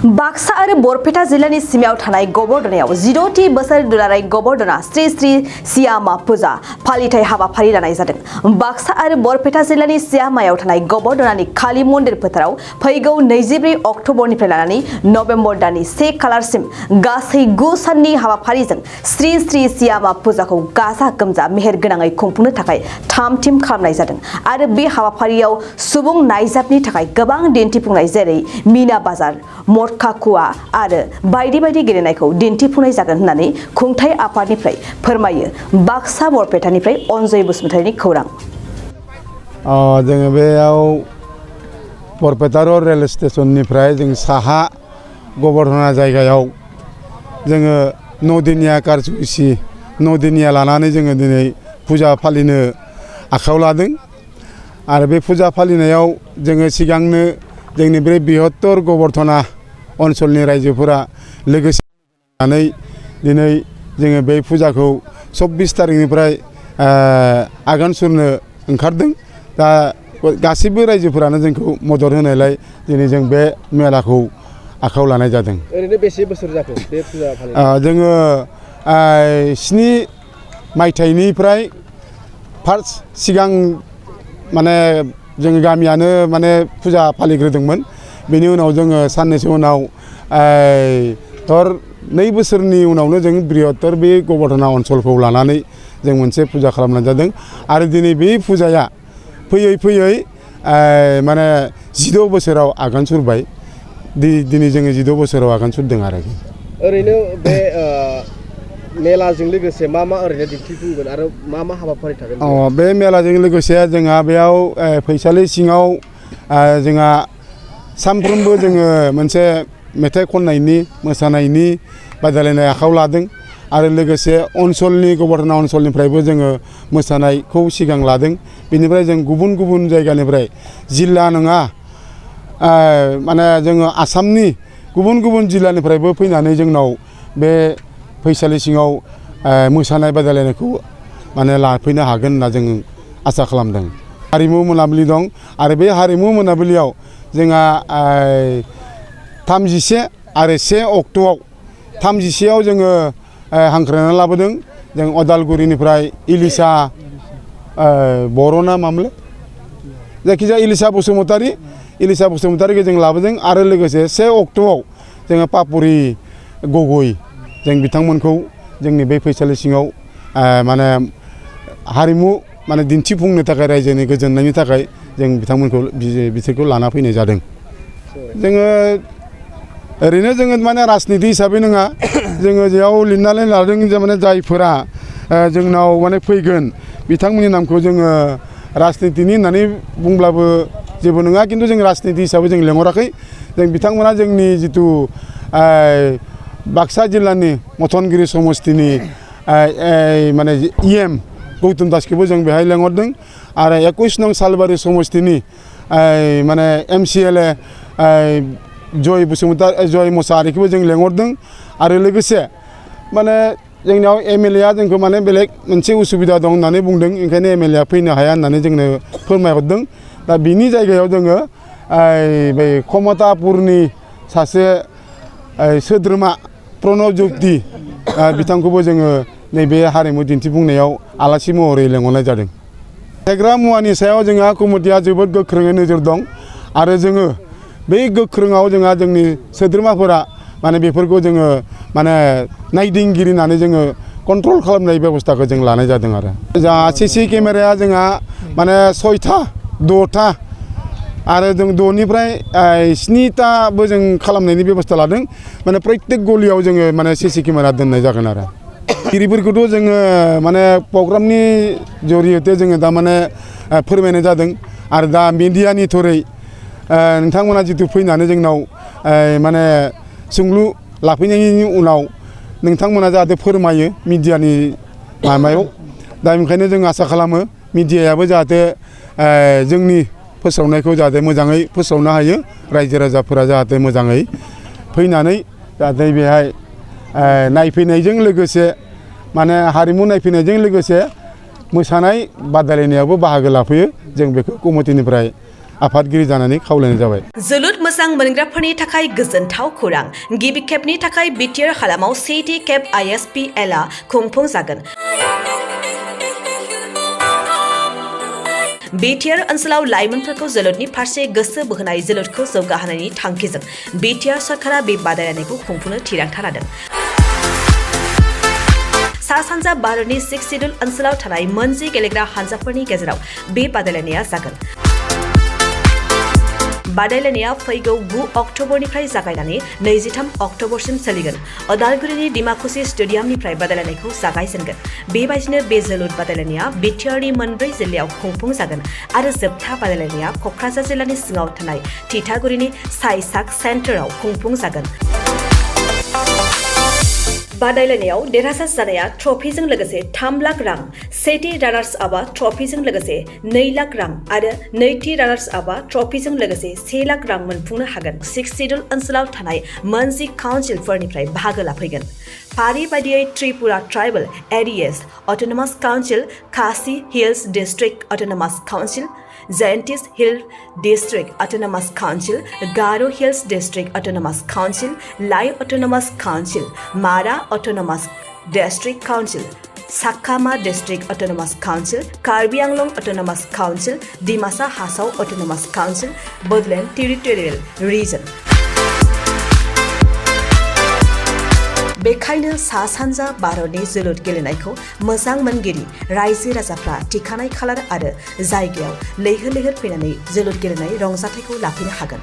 बाक्सा आरो बरपेटा जिल्लानि सिमायाव थानाय गबर्धनायाव 10थि बोसोर दुलाराय गबर्धना श्री श्री सियामा फुजा फालिथाय हाबाफारि लानाय जादों। बाक्सा आरो बरपेटा जिल्लानि सियामायाव थानाय गबर्धनानि काली मन्दिर फोथाराव फैगौ 24 अक्ट'बरनिफ्राय लानानै नभेम्बर दाननि 1 खालारसिम गासै 9 साननि हाबाफारिजों श्री श्री सियामा फुजाखौ गाजा गोमजा मेहेरगोनाङै खुंफुंनो थाखाय थाम-थिम खालामनाय जादों आरो बे हाबाफारियाव सुबुं नायजाबनि थाखाय गोबां दिन्थिफुंनाय जेरै मीना बाजार मटका कुवा आरो बायदि बायदि गेलेनायखौ दिन्थिफुंनाय जागोन होननानै खुंथाय आफादनिफ्राय फोरमायो। बाक्सा बरपेटानिफ्राय अनजय बसुमतारिनि खौरां। जोङो बेयाव बरपेटा रेल स्टेशननिफ्राय जों साहा गबर्धना जायगायाव जोङो नदिनिया कारजुसि नदिनिया लानानै जोङो दिनै फुजा फालिनो आखायाव लादों आरो बे फुजा फालिनायाव जोङो सिगांनो जोंनि बे बृहत्तर गबर्धना ओनसोलनि रायजोफोरा लोगोसे जानानै दिनै जोङो बे फुजाखौ 24 तारिखनिफ्राय आगान सुरनो ओंखारदों। दा गासिबो रायजोफोरानो जोंखौ मदद होनायलाय दिनै जों बे मेलाखौ आखायाव लानाय जादों। ओरैनो बेसे बोसोर जाखो बे फुजा फालिनाया? जोङो 7 मायथाइनिफ्राय फार्स्ट सिगां माने जोंनि गामियानो माने फुजा फालिग्रोदोंमोन। बेनि उनाव जोङो साननैसो उनाव 2 बोसोरनि उनावनो जों बृहत्तर बे गबर्धना ओनसोलखौ लानानै जों मोनसे फुजा खालामनाय जादों आरो दिनै बे फुजाया फैयै फैयै माने 16 बोसोराव आगान सुरबाय। दिनै जोङो 16 बोसोराव आगान सुरदों आरो। ओरैनो बे मेलाजों लोगोसे मा ओरैनो दिन्थिफुंगोन आरो मा हाबाफारि थागोन? बे मेलाजों लोगोसे जोंहा बेयाव फैसालि सिङाव जोंहा सानफ्रोमबो जोङो मोनसे मेथाइ खननायनि मोसानायनि बादायलायनाय आखायाव लादों आरो लोगोसे ओनसोलनि गबर्धना ओनसोलनिफ्रायबो जोङो मोसानायखौ सिगां लादों। बेनिफ्राय जों गुबुन गुबुन जायगानिफ्राय जिल्ला नङा माने जोङो आसामनि गुबुन गुबुन जिल्लानिफ्रायबो फैनानै जोंनाव बे फैसालि सिङाव मोसानाय बादायलायनायखौ माने लाफैनो हागोन होनना जों आसा खालामदों। हारिमु मोनाबिलि दं आरो बे हारिमु मोनाबिलियाव जोंहा 31 आरो 1 अक्ट'आव 31आव जोङो हांख्रायनानै लाबोदों। जों अदालगुरिनिफ्राय इलिसा बर'ना मामोनलाय जायखिजाया इलिसा बसुमतारिखौ जों लाबोदों आरो लोगोसे 1 अक्ट'आव जोङो पापरि गगৈ जों बिथांमोनखौ जोंनि बे फैसालि सिङाव माने हारिमु माने दिन्थिफुंनो थाखाय रायजोनि गोजोननायनि थाखाय जों बिसोरखौ लाना फैनाय जादों। जोङो ओरैनो जोङो माने राजनिति हिसाबै नङा जोङो जेयाव लिरनानै लादों जे माने जायफोरा जोंनाव माने फैगोन बिथांमोननि नामखौ जोङो राजनितिनि होननानै बुंब्लाबो जेबो नङा, खिन्थु जों राजनिति हिसाबै जों लेंहराखै। जों बिथांमोना जोंनि जिथु बाक्सा जिल्लानि मथनगिरि समस्तिनि माने EM गौतम दासखौबो जों बेहाय लेंहरदों आरो 21 नं सालबारि समस्तिनि माने MCLA जय मोसाहारिखौबो जों लेंहरदों आरो लोगोसे माने जोंनियाव MLA आ जोंखौ माने बेलेग मोनसे उसुबिदा दं होननानै बुंदों, ओंखायनो MLA आ फैनो हाया होननानै जोंनो फोरमायहरदों। दा बिनि जायगायाव जोङो बै खमतापुरनि सासे सोद्रोमा प्रणब ज्योति बिथांखौबो जोङो नैबे हारिमु दिन्थिफुंनायाव आलासि महरै लेंहरनाय जादों। फेग्रा मुवानि सायाव जोंहा कमिटिया जोबोद गोख्रोङै नोजोर दं आरो जोङो बै गोख्रोङाव जोंहा जोंनि सोद्रोमाफोरा माने बेफोरखौ जोङो माने नायदिंगिरि होननानै जोङो कन्ट्रल खालामनाय बेबस्थाखौ जों लानाय जादों आरो। जोंहा CC केमेराया जोंहा माने 6था 6था आरो जों 6निफ्राय 7थाबो जों खालामनायनि बेबस्था लादों। माने प्रत्येक गलियाव जोङो माने CC केमेरा दोननाय जागोन आरो। गिरिफोरखौथ' जोङो माने प्रग्रामनि जरियते जोङो दा माने फोरमायनाय जादों आरो दा मिडियानि थरै नोंथांमोना जितु फैनानै जोंनाव माने सोंलु लाफैनायनि उनाव नोंथांमोना जाहाथे फोरमायो मिडियानि माबायाव, दा ओंखायनो जों आसा खालामो मिडियायाबो जाहाथे जोंनि फोसावनायखौ जाहाथे मोजाङै फोसावनो हायो, रायजो राजाफोरा जाहाथे मोजाङै फैनानै जाहाथे बेहाय नायफैनायजों लोगोसे माने हारिमु नायफैनायजों लोगोसे मोसानाय बादायलायनायावबो बाहागो लाफैयो। जों बेखौ कमिटिनिफ्राय आफादगिरि जानानै खावलायनाय जाबाय। जोलुर मोजां मोनग्राफोरनि थाखाय गोजोनथाव खौरां गिबि खेबनि थाखाय बिटिआर हालामाव सेथि खेब ISPL-आ खुंफुंजागोन। बिटिआर ओनसोलाव लाइमोनफोरखौ जोलुरनि फारसे गोसो बोहोनाय जोलुरखौ जौगाहोनायनि थांखिजों बिटिआर सरकारा बे बादायलायनायखौ खुंफुंनो थिरांथा लादों। सा सानजा भारतनि 6 सिडुल ओनसोलाव थानाय मोनजि गेलेग्रा हानजाफोरनि गेजेराव बे बादायलायनाया जागोन। बादायलायनाया फैगौ 9 अक्ट'बरनिफ्राय जागायनानै 23 अक्ट'बरसिम सोलिगोन। अदालगुरिनि डिमाकुसि स्टेडियामनिफ्राय बादायलायनायखौ जागायजेनगोन। बेबायदिनो बे जोलुर बादायलायनाया बिटिआरनि मोनब्रै जिल्लायाव खुंफुंजागोन आरो जोबथा बादायलायनाया क'क्राझार जिल्लानि सिङाव थानाय थिथागुरिनि साइसाक सेन्टाराव खुंफुंजागोन। बादायलायनायाव देरहासार जानाया ट्रफिजों लोगोसे 3 लाख रां, सेथि रानार्स आपआ ट्रफिजों लोगोसे 2 लाख रां आरो नैथि रानार्स आपआ ट्रफिजों लोगोसे 1 लाख रां मोनफुंनो हागोन। 6 सिडुल ओनसोलाव थानाय मोनजि काउन्सिलफोरनिफ्राय बाहागो लाफैगोन। फारि बायदियै Tripura tribal areas autonomous council, Khasi hills district autonomous council, Jaintia hill district autonomous council, Garo hills district autonomous council, Lai autonomous council, Mara autonomous district council, Chakma district autonomous council, Karbi Anglong autonomous council, Dimasa Hasao autonomous council, Bodoland territorial region. बेखायनो सा सानजा भारतनि जोलुर गेलेनायखौ मोजां मोनगिरि रायजो राजाफ्रा थिखानाय खालार आरो जायगायाव लैहोर लैहोर फैनानै जोलुर गेलेनाय रंजाथायखौ लाफैनो हागोन।